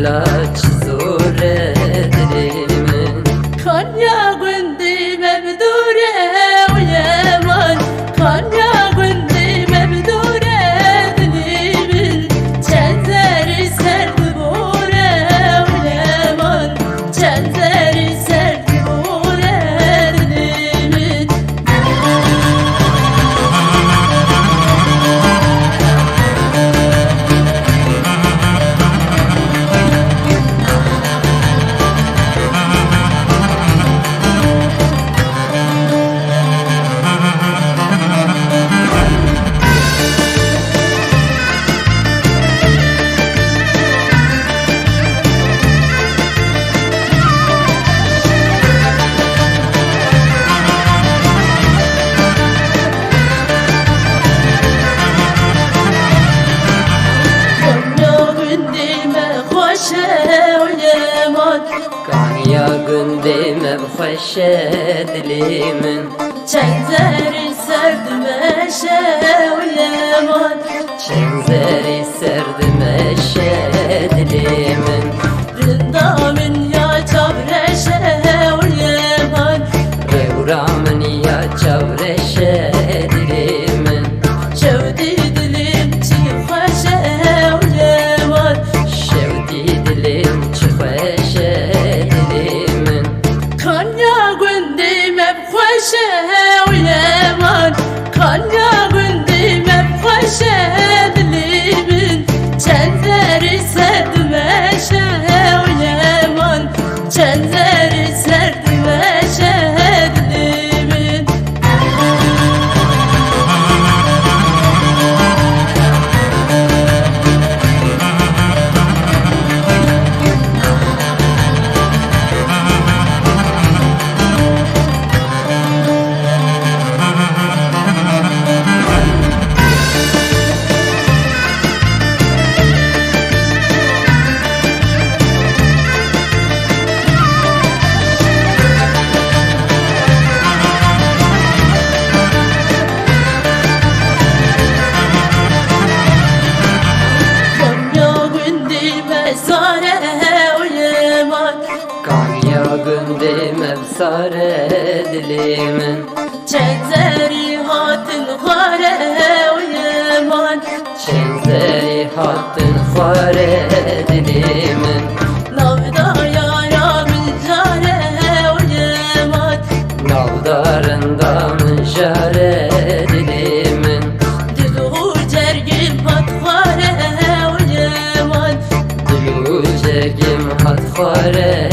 ilaç zure dilimin. Konya gündü mebdure o Yaman, Konya gündü mebdure dilimin. Çenzeri serdi bore o Yaman, çenzeri serdi bore dilimin. Konya gündeme hoşe dilimin. Çenzeri serdi meşe o Yaman, Çenzeri serdi meşe dilimin. Rındamin ya çavreşe o Yaman, Revramın ya çavreşe dilimin. Şevdi dilim çıkhoşe o Yaman, Şevdi dilim çıkhoşe dilimin. Konya gündüm hep hoşe o Yaman, Konya gündüm hep hoşe dilimin. Çenzeri serdi meşe o Yaman, çenzeri serdi meşe dilimin. Konya gündem efsare dilimin. Çenzeri hatın hare o Yaman, Çenzeri hattın hare dilimin. Navda yaramın jare o Yaman, Navdarında mınjare dilimin. Dilu cergim hat hare o Yaman, Dilu cergim hat hare